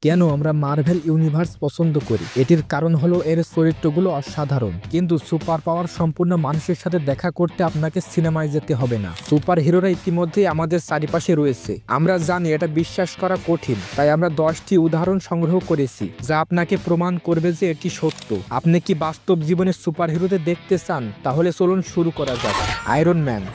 কেন আমরা Marvel universe পছন্দ করি? এটির কারণ হলো এর চরিত্রগুলো অসাধারণ, কিন্তু সুপার পাওয়ার সম্পূর্ণ মানুষের সাথে দেখা করতে আপনাকে সিনেমায় যেতে হবে না। সুপার হিরোরা ইতিমধ্যেই আমাদের চারিপাশে রয়েছে। আমরা জানি এটা বিশ্বাস করা কঠিন, তাই আমরা 10টি উদাহরণ সংগ্রহ করেছি যা আপনাকে প্রমাণ করবে যে এটি সত্য। আপনি কি বাস্তব জীবনে সুপার হিরোদের দেখতে চান? তাহলে চলুন শুরু করা যাক। Iron man.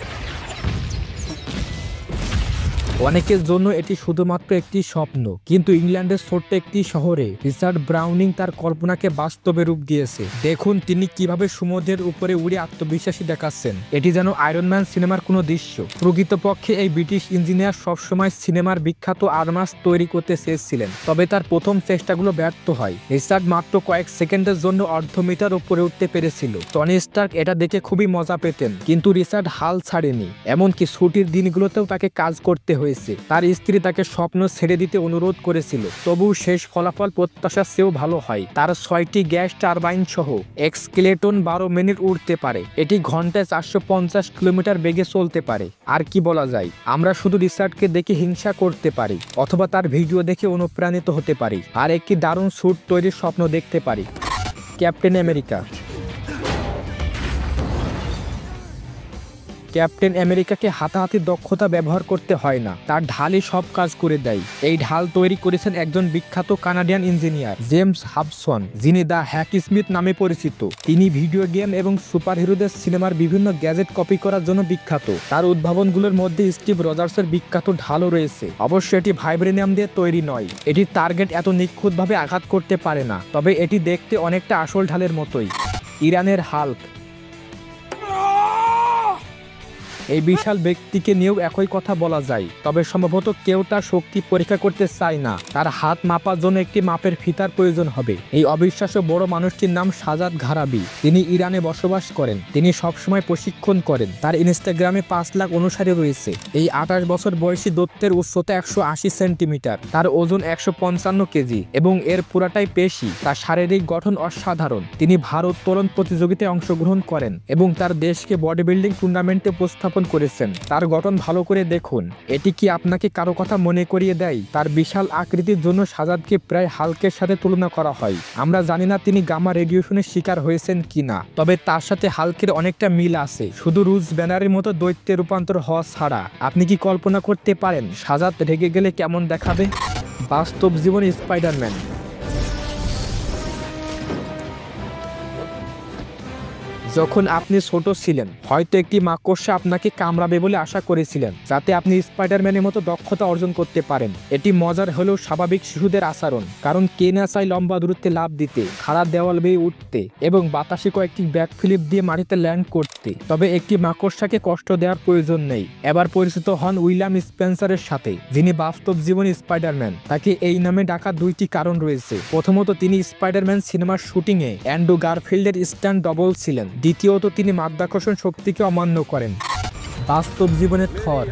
অনেকের জন্য এটি শুধুমাত্র একটি স্বপ্ন, কিন্তু ইংল্যান্ডের ছোট্ট একটি শহরে রিচার্ড ব্রাউনিং তার কল্পনাকে বাস্তবে রূপ দিয়েছে। দেখুন তিনি কিভাবে সমুদ্রের উপরে উড়ে আত্মবিশ্বাসী দেখাচ্ছেন। এটি যেন আয়রন ম্যান সিনেমার কোনো দৃশ্য। প্রকৃতপক্ষে এই ব্রিটিশ ইঞ্জিনিয়ার সবসময় সিনেমার বিখ্যাত আর্মাস তৈরি করতে চেয়েছিলেন, তবে তার প্রথম চেষ্টাগুলো ব্যর্থ হয়। রিচার্ড মাত্র কয়েক সেকেন্ডের জন্য অর্ধমিটার উপরে উঠতে পেরেছিল। টনি স্টার্ক এটা দেখে খুবই মজা পেতেন, কিন্তু রিচার্ড হাল ছাড়েনি। এমনকি ছুটির দিনগুলোতেও তাকে কাজ করতে হয়েছে। তার স্ত্রী তাকে স্বপ্ন ছেড়ে দিতে অনুরোধ করেছিল, তবুও শেষ ফলাফল প্রত্যাশার চেয়েও ভালো হয়। তার 6টি গ্যাস টারবাইন সহ এক্সকেলেটন 12 মিনিট উড়তে পারে। এটি ঘন্টায় 450 কিলোমিটার বেগে চলতে পারে। আর কি বলা যায়, আমরা শুধু রিচার্ডকে দেখে হিংসা করতে পারি, অথবা তার ভিডিও দেখে অনুপ্রাণিত হতে পারি আর একটি দারুণ স্যুট তৈরির স্বপ্ন দেখতে পারি। Captain America. ক্যাপ্টেন আমেরিকাকে হাতাহাতি দক্ষতা ব্যবহার করতে হয় না, তার ঢালই সব কাজ করে দেয়। এই ঢাল তৈরি করেছেন একজন বিখ্যাত কানাডিয়ান ইঞ্জিনিয়ার জেমস হাবসন, যিনি দ্য হ্যাক স্মিথ নামে পরিচিত। তিনি ভিডিও গেম এবং সুপার হিরোদের সিনেমার বিভিন্ন গ্যাজেট কপি করার জন্য বিখ্যাত। তার উদ্ভাবনগুলোর মধ্যে স্টিভ রজার্সের বিখ্যাত ঢালও রয়েছে। অবশ্য এটি ভাইব্রেনিয়াম দিয়ে তৈরি নয়, এটির টার্গেট এত নিখুঁতভাবে আঘাত করতে পারে না, তবে এটি দেখতে অনেকটা আসল ঢালের মতোই। ইরানের হাল্ক। এই বিশাল ব্যক্তিকে নিয়েও একই কথা বলা যায়, তবে সম্ভবত কেউ তার শক্তি পরীক্ষা করতে চায় না। তার হাত মাপার জন্য একটি মাপের ফিতার প্রয়োজন হবে। এই অবিশ্বাস্য বড় মানুষটির নাম সাজাদ ঘারাবি। তিনি ইরানে বসবাস করেন। তিনি সবসময় প্রশিক্ষণ করেন। তার ইনস্টাগ্রামে 5 লাখ অনুসারী রয়েছে। এই 28 বছর বয়সী দত্তের উচ্চতা 180 সেন্টিমিটার, তার ওজন 155 কেজি এবং এর পুরাটাই পেশি। তার শারীরিক গঠন অসাধারণ। তিনি ভারোত্তোলন প্রতিযোগিতায় অংশগ্রহণ করেন এবং তার দেশকে বডি বিল্ডিং টুর্নামেন্টে উপস্থাপন করেছেন। তার গঠন ভালো করে দেখুন। এটি কি আপনাকে কারো কথা মনে করিয়ে দেয়? তার বিশাল আকৃতির জন্য সাজাদকে প্রায় হাল্কের সাথে তুলনা করা হয়। আমরা জানি না তিনি গামা রেডিয়েশনের শিকার হয়েছেন কিনা, তবে তার সাথে হাল্কের অনেকটা মিল আছে, শুধু রুজ ব্যানারের মতো দৈত্যে রূপান্তর হওয়া ছাড়া। আপনি কি কল্পনা করতে পারেন সাজাদ রেগে গেলে কেমন দেখাবে? বাস্তব জীবনে স্পাইডারম্যান। যখন আপনি ছোট ছিলেন, হয়তো একটি মাকড়সা আপনাকে কামড়াবে বলে আশা করেছিলেন, যাতে আপনি স্পাইডারম্যানের মতো দক্ষতা অর্জন করতে পারেন। এটি মজার হলেও স্বাভাবিক শিশুদের আচরণ, কারণ কে না চায় লম্বা দূরত্বে লাফ দিতে, খাড়া দেওয়াল বেয়ে উঠতে এবং বাতাসে কয়েকটি ব্যাক ফ্লিপ দিয়ে মাটিতে ল্যান্ড করতে। তবে একটি মাকড়সাকে কষ্ট দেওয়ার প্রয়োজন নেই। এবার পরিচিত হন উইলিয়াম স্পেন্সারের সাথে, যিনি বাস্তব জীবনে স্পাইডারম্যান। তাকে এই নামে ডাকার 2টি কারণ রয়েছে। প্রথমত, তিনি স্পাইডারম্যান সিনেমার শুটিংয়ে অ্যান্ড্রু গারফিল্ডের স্ট্যান্ড ডবল ছিলেন। দ্বিতীয়ত, তিনি মাধ্যাকর্ষণ শক্তিকে অমান্য করেন। বাস্তব জীবনে থর।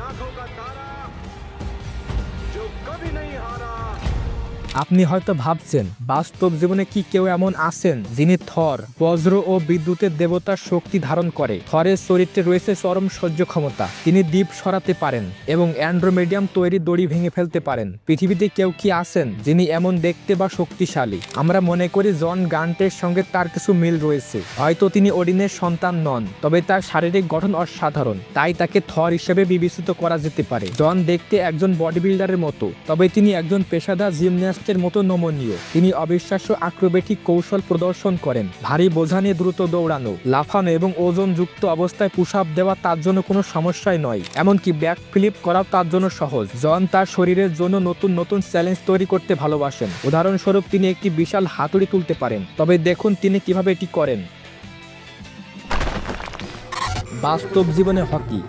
আপনি হয়তো ভাবছেন, বাস্তব জীবনে কি কেউ এমন আছেন যিনি থর, বজ্র ও বিদ্যুতের দেবতার শক্তি ধারণ করে? থরের চরিত্রে রয়েছে চরম সহ্য ক্ষমতা। তিনি দ্বীপ সরাতে পারেন এবং অ্যান্ড্রোমেডিয়াম তৈরি দড়ি ভেঙে ফেলতে পারেন। পৃথিবীতে কেউ কি আছেন যিনি এমন দেখতে বা শক্তিশালী? আমরা মনে করি জন গ্রান্টের সঙ্গে তার কিছু মিল রয়েছে। হয়তো তিনি ওডিনের সন্তান নন, তবে তার শারীরিক গঠন অসাধারণ, তাই তাকে থর হিসেবে বিবেচিত করা যেতে পারে। জন দেখতে একজন বডি বিল্ডারের মতো, তবে তিনি একজন পেশাদার জিমন্যাস্ট মতো নমনীয়। তিনি অবিশ্বাস্য অ্যাক্রোবেটিক কৌশল প্রদর্শন করেন। ভারী বোঝা নিয়ে দ্রুত দৌড়ানো, লাফানো এবং ওজনযুক্ত অবস্থায় পুশ আপ দেওয়া তার জন্য কোনো সমস্যাই নয়। এমনকি ব্যাক ফ্লিপ করাও তার জন্য সহজ। জন তার শরীরের জন্য নতুন নতুন চ্যালেঞ্জ তৈরি করতে ভালোবাসেন। উদাহরণস্বরূপ, তিনি একটি বিশাল হাতুড়ি তুলতে পারেন, তবে দেখুন তিনি কিভাবে এটি করেন। বাস্তব জীবনে হকি।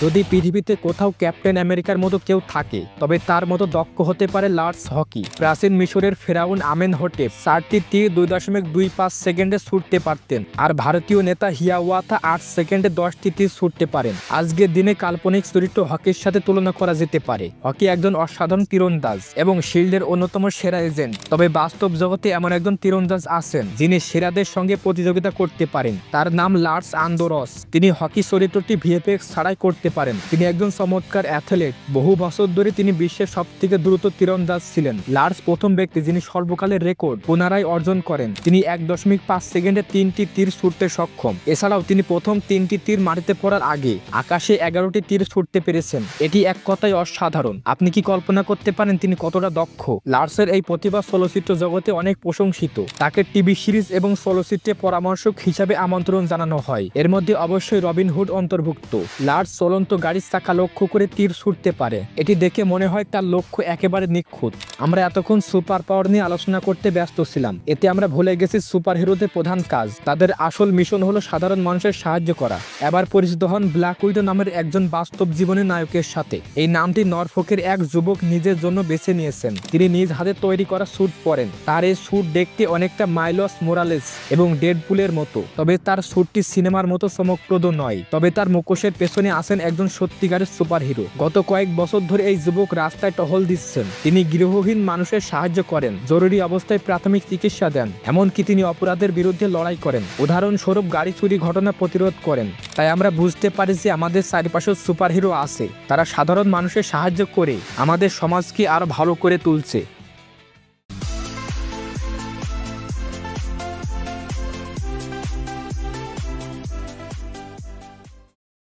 যদি পৃথিবীতে কোথাও ক্যাপ্টেন আমেরিকার মতো কেউ থাকে, তবে তার মতো দক্ষ হতে পারে লার্স হকি। প্রাচীন মিশরের ফেরাউন আমেনহটেপ 4টি তীর 2.25 সেকেন্ডে ছুটতে পারতেন, আর ভারতীয় নেতা হিয়াওয়াতা 8 সেকেন্ডে 10টি তীর ছুটতে পারেন। আজকের দিনে কাল্পনিক চরিত্র হকির সাথে তুলনা করা যেতে পারে। হকি একজন অসাধারণ তীরন্দাজ এবং শিল্ডের অন্যতম সেরা এজেন্ট। তবে বাস্তব জগতে এমন একজন তীরন্দাজ আছেন যিনি সেরাদের সঙ্গে প্রতিযোগিতা করতে পারেন। তার নাম লার্স আন্দোরস। তিনি হকি চরিত্রটি ভিএফএক্স ছাড়াই করতে দেখতে পারেন। তিনি একজন চমৎকার অ্যাথলেট। বহু বছর ধরে তিনি বিশ্বের সবথেকে দ্রুত তীরন্দাজ ছিলেন। লার্স প্রথম ব্যক্তি যিনি সর্বকালের রেকর্ড পুনরায় অর্জন করেন। তিনি 1.5 সেকেন্ডে 3টি তীর ছুটতে সক্ষম। এছাড়াও তিনি প্রথম 3টি তীর মাটিতে পড়ার আগে আকাশে 11টি তীর ছুটতে পেরেছেন। এটি এক কথায় অসাধারণ। আপনি কি কল্পনা করতে পারেন তিনি কতটা দক্ষ? লার্সের এই প্রতিভা চলচ্চিত্র জগতে অনেক প্রশংসিত। তাকে টিভি সিরিজ এবং চলচ্চিত্রে পরামর্শক হিসাবে আমন্ত্রণ জানানো হয়। এর মধ্যে অবশ্যই রবিন হুড অন্তর্ভুক্ত। লার্স চলন্ত গাড়ির চাকা লক্ষ্য করে তীর ছুটতে পারে। এটি দেখে মনে হয় তার লক্ষ্য একেবারে নিখুঁত। আমরা এতক্ষণ সুপার পাওয়ার নিয়ে আলোচনা করতে ব্যস্ত ছিলাম। এতে আমরা ভুলে গেছি সুপার হিরোদের প্রধান কাজ। তাদের আসল মিশন হলো সাধারণ মানুষের সাহায্য করা। এবার পরিচিত হন ব্ল্যাক উইডো নামের একজন বাস্তব জীবনের নায়কের সাথে। এই নামটি নরফোকের এক যুবক নিজের জন্য বেছে নিয়েছেন। তিনি নিজ হাতে তৈরি করা স্যুট পরেন। তার এই স্যুট দেখতে অনেকটা মাইলস মোরালেস এবং ডেডপুলের মতো, তবে তার স্যুটটি সিনেমার মতো চমকপ্রদ নয়। তবে তার মুখোশের পেছনে আছেন একজন সত্যিকারের সুপার হিরো। গত কয়েক বছর ধরে এই যুবক রাস্তায় টহল দিচ্ছেন। তিনি গৃহহীন মানুষের সাহায্য করেন, জরুরি অবস্থায় প্রাথমিক চিকিৎসা দেন, এমনকি তিনি অপরাধের বিরুদ্ধে লড়াই করেন। উদাহরণস্বরূপ গাড়ি চুরি ঘটনা প্রতিরোধ করেন। তাই আমরা বুঝতে পারি যে আমাদের চারপাশে সুপার হিরো আছে। তারা সাধারণ মানুষের সাহায্য করে আমাদের সমাজকে আরো ভালো করে তুলছে।